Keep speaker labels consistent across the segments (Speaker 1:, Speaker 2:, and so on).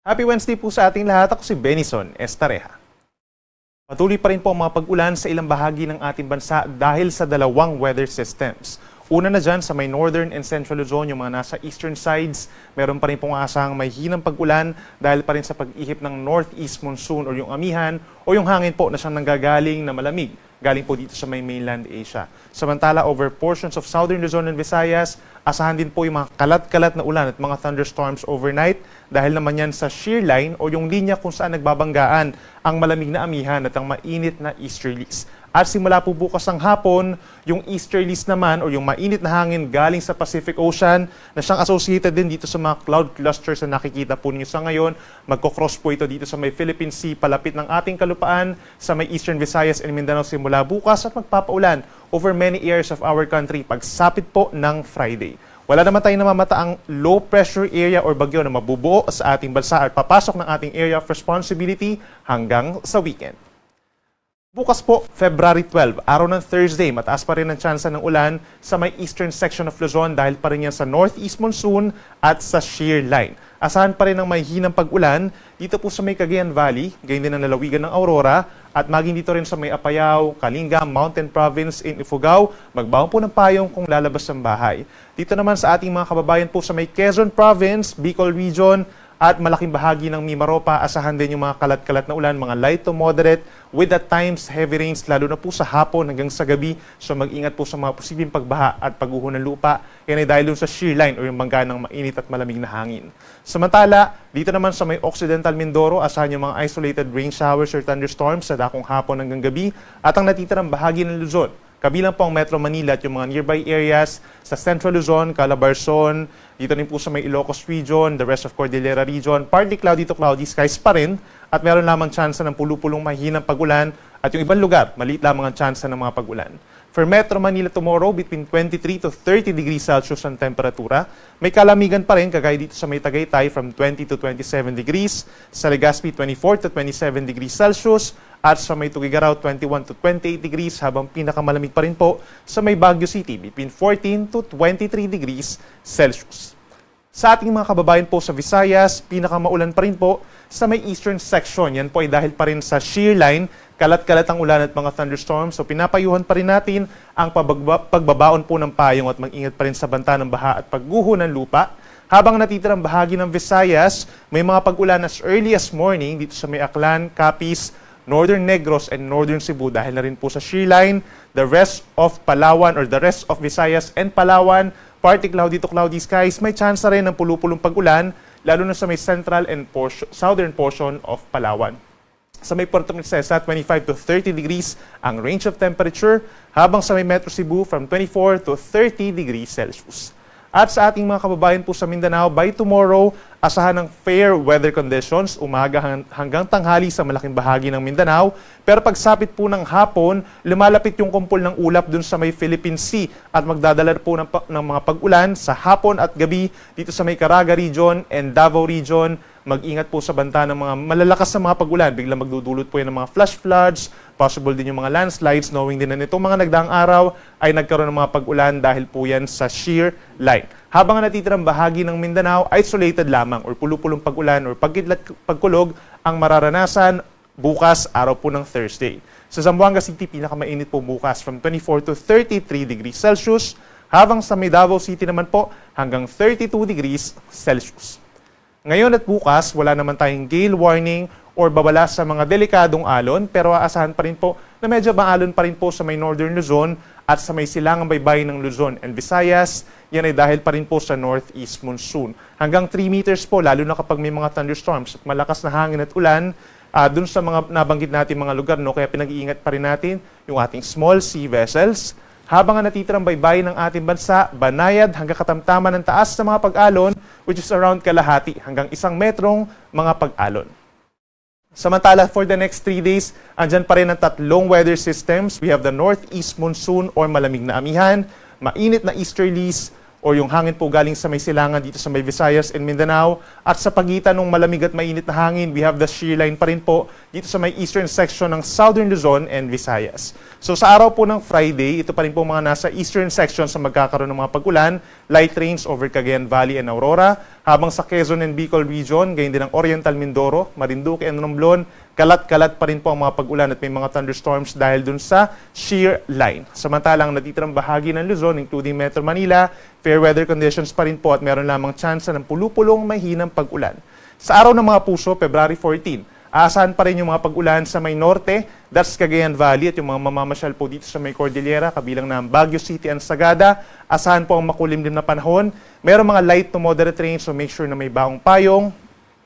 Speaker 1: Happy Wednesday po sa ating lahat. Ako si Benison Estareja. Patuloy pa rin po ang mga pag-ulan sa ilang bahagi ng ating bansa dahil sa dalawang weather systems. Una na dyan sa may northern and central Luzon, yung mga nasa eastern sides, meron pa rin pong asang may hinang pag-ulan dahil pa rin sa pag-ihip ng northeast monsoon o yung amihan o yung hangin po na siyang nanggagaling na malamig galing po dito sa may mainland Asia. Samantala, over portions of southern Luzon and Visayas, asahan din po yung mga kalat-kalat na ulan at mga thunderstorms overnight dahil naman yan sa shear line o yung linya kung saan nagbabanggaan ang malamig na amihan at ang mainit na easterlies. At simula po bukas ng hapon, yung easterlies naman o yung mainit na hangin galing sa Pacific Ocean na siyang associated din dito sa mga cloud clusters na nakikita po ninyo sa ngayon. Magkocross po ito dito sa may Philippine Sea palapit ng ating kalupaan sa may Eastern Visayas and Mindanao simula bukas at magpapaulan over many areas of our country pagsapit po ng Friday. Wala naman tayong namamataang low pressure area or bagyo na mabubuo sa ating bansa at papasok ng ating area of responsibility hanggang sa weekend. Bukas po, February 12, araw ng Thursday, mataas pa rin ang tsansa ng ulan sa may eastern section of Luzon dahil pa rin yan sa northeast monsoon at sa shear line. Asahan pa rin ang may hinang pag-ulan dito po sa may Cagayan Valley, gayon din ang lalawigan ng Aurora, at maging dito rin sa may Apayao, Kalinga, Mountain Province in Ifugao, magbaon po ng payong kung lalabas ng bahay. Dito naman sa ating mga kababayan po sa may Quezon Province, Bicol Region, at malaking bahagi ng Mimaropa, asahan din yung mga kalat-kalat na ulan, mga light to moderate, with at times heavy rains, lalo na po sa hapon hanggang sa gabi. So mag-ingat po sa mga posibleng pagbaha at pagguho ng lupa. Yan ay dahil dun sa shear line o yung bangga ng mainit at malamig na hangin. Samantala, dito naman sa may Occidental Mindoro, asahan yung mga isolated rain showers or thunderstorms sa dakong hapon hanggang gabi at ang natitirang bahagi ng Luzon. Kabilang po ang Metro Manila at yung mga nearby areas sa Central Luzon, Calabarzon, dito rin po sa may Ilocos Region, the rest of Cordillera Region, partly cloudy to cloudy skies pa rin at meron lamang tsansa ng pulupulong mahinang pag-ulan at yung ibang lugar, maliit lamang ang tsansa ng mga pag-ulan. For Metro Manila tomorrow, between 23 to 30 degrees Celsius ang temperatura. May kalamigan pa rin, kagaya dito sa may Tagaytay, from 20 to 27 degrees. Sa Legazpi, 24 to 27 degrees Celsius. At sa may Tugigaraw, 21 to 28 degrees, habang pinakamalamig pa rin po sa may Baguio City, between 14 to 23 degrees Celsius. Sa ating mga kababayan po sa Visayas, pinakamaulan pa rin po sa may eastern section. Yan po ay dahil pa rin sa shear line, kalat-kalat ang ulan at mga thunderstorms. So pinapayuhan pa rin natin ang pagbabaon po ng payong at mag-ingat pa rin sa banta ng baha at pagguho ng lupa. Habang natitirang bahagi ng Visayas, may mga pag-ulan as early as morning dito sa may Aklan, Capiz, Northern Negros and Northern Cebu dahil na rin po sa shear line. The rest of Palawan or the rest of Visayas and Palawan, partly cloudy to cloudy skies, may chance rin ng pulupulong pag-ulan, lalo na sa may central and southern portion of Palawan. Sa may Puerto Princesa, 25 to 30 degrees ang range of temperature, habang sa may Metro Cebu from 24 to 30 degrees Celsius. At sa ating mga kababayan po sa Mindanao, by tomorrow, asahan ng fair weather conditions, umaga hanggang tanghali sa malaking bahagi ng Mindanao. Pero pagsapit po ng hapon, lumalapit yung kumpol ng ulap dun sa may Philippine Sea at magdadala po ng mga pag-ulan sa hapon at gabi dito sa may Caraga Region and Davao Region. Mag-ingat po sa banta ng mga malalakas na mga pag-ulan. Biglang magdudulot po yan ng mga flash floods, possible din yung mga landslides, knowing din na nitong mga nagdaang araw ay nagkaroon ng mga pag-ulan dahil po yan sa shear line. Habang natitirang bahagi ng Mindanao, isolated lamang or pulupulong pag-ulan or pagkidlat pagkulog ang mararanasan bukas araw po ng Thursday. Sa Zamboanga City, pinakamainit po bukas from 24 to 33 degrees Celsius, habang sa Davao City naman po hanggang 32 degrees Celsius. Ngayon at bukas, wala naman tayong gale warning or babala sa mga delikadong alon, pero aasahan pa rin po na medyo maalon pa rin po sa may Northern Luzon at sa may silangang baybayin ng Luzon and Visayas. Yan ay dahil pa rin po sa northeast monsoon. Hanggang 3 meters po, lalo na kapag may mga thunderstorms at malakas na hangin at ulan, dun sa mga nabanggit natin mga lugar, no? Kaya pinag-iingat pa rin natin yung ating small sea vessels. Habang ang natitirang baybayin ng ating bansa, banayad hanggang katamtaman ng taas sa mga pag-alon, which is around kalahati hanggang 1 metrong mga pag-alon. Samantala, for the next 3 days, andyan pa rin ang tatlong weather systems. We have the northeast monsoon or malamig na amihan, mainit na easterlies, o yung hangin po galing sa may silangan dito sa may Visayas and Mindanao. At sa pagitan ng malamig at mainit na hangin, we have the shear line pa rin po dito sa may eastern section ng Southern Luzon and Visayas. So sa araw po ng Friday, ito pa rin po mga nasa eastern section sa magkakaroon ng mga pag-ulan, light rains over Cagayan Valley and Aurora, Habang sa Quezon and Bicol region, gayon din ang Oriental Mindoro, Marinduque and Romblon, kalat-kalat pa rin po ang mga pag-ulan at may mga thunderstorms dahil dun sa shear line. Samantalang natitirang bahagi ng Luzon, including Metro Manila, fair weather conditions pa rin po at meron lamang tsansa ng pulupulong mahinang pag-ulan. Sa araw ng mga puso, February 14, aasahan pa rin yung mga pag-ulan sa may norte, that's Cagayan Valley at yung mga mamamasyal po dito sa may Cordillera, kabilang ng Baguio City and Sagada. Asahan po ang makulimlim na panahon. Meron mga light to moderate rain, so make sure na may baong payong.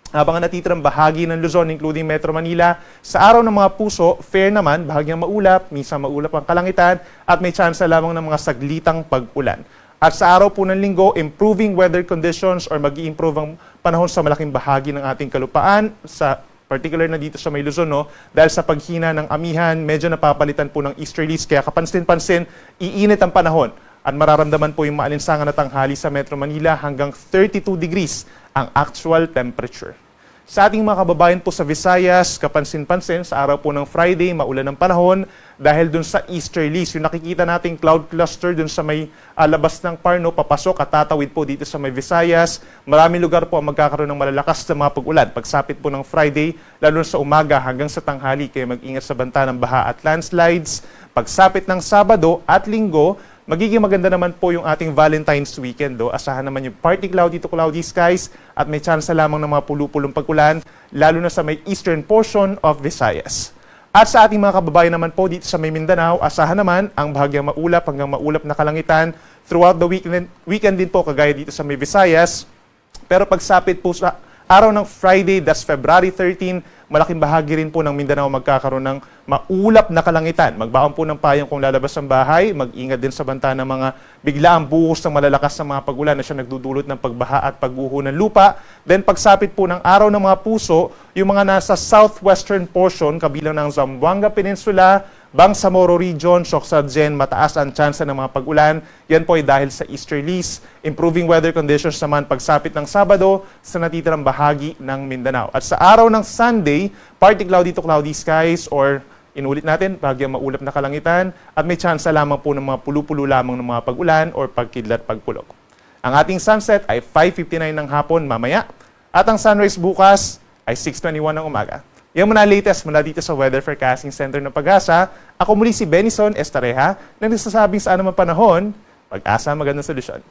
Speaker 1: Habang ang natitirang bahagi ng Luzon, including Metro Manila, sa araw ng mga puso, fair naman, bahagyang maulap, minsan maulap ang kalangitan, at may tsansa lamang ng mga saglitang pag-ulan. At sa araw po ng linggo, improving weather conditions or mag-i-improve ang panahon sa malaking bahagi ng ating kalupaan, sa particular na dito sa may Luzon, no? Dahil sa paghina ng amihan, medyo napapalitan po ng easterlies, kaya kapansin-pansin, iinit ang panahon. At mararamdaman po yung maalinsangan na tanghali sa Metro Manila hanggang 32 degrees ang actual temperature. Sa ating mga kababayan po sa Visayas, kapansin-pansin, sa araw po ng Friday, maulan ang panahon dahil dun sa easterlies. Yung nakikita nating cloud cluster dun sa may labas ng Parno, papasok at tatawid po dito sa may Visayas. Maraming lugar po ang magkakaroon ng malalakas na mga pag-ulan. Pagsapit po ng Friday, lalo sa umaga hanggang sa tanghali, kaya mag-ingat sa banta ng baha at landslides. Pagsapit ng Sabado at Linggo, magiging maganda naman po yung ating Valentine's weekend. Asahan naman yung partly cloudy to cloudy skies at may chance lamang ng mga pulupulong pag-ulan, lalo na sa may eastern portion of Visayas. At sa ating mga kababayan naman po dito sa may Mindanao, asahan naman ang bahagyang maulap hanggang maulap na kalangitan throughout the weekend din po, kagaya dito sa may Visayas. Pero pagsapit po sa araw ng Friday, that's February 13, malaking bahagi rin po ng Mindanao magkakaroon ng maulap na kalangitan. Magbaon po ng payong kung lalabas ng bahay, mag-ingat din sa banta ng mga biglaang buhos ng malalakas na mga pag-ulan na siya nagdudulot ng pagbaha at pagguho ng lupa. Then pagsapit po ng araw ng mga puso, yung mga nasa southwestern portion, kabilang ng Zamboanga Peninsula, Bangsamoro Region, Siocsagen, mataas ang tsansa ng mga pag-ulan. Yan po ay dahil sa easterlies. Improving weather conditions naman pagsapit ng Sabado sa natitirang bahagi ng Mindanao. At sa araw ng Sunday, partly cloudy to cloudy skies or inulit natin, bahagyang maulap na kalangitan at may tsansa lamang po ng mga pulu-pulo lamang ng mga pag-ulan or pagkidlat pagkulog. Ang ating sunset ay 5:59 ng hapon mamaya at ang sunrise bukas ay 6:21 ng umaga. Yan muna latest mula dito sa Weather Forecasting Center ng Pag-asa. Ako muli si Benison Estareha na nagsasabing sa anumang panahon, Pag-asa, magandang solusyon.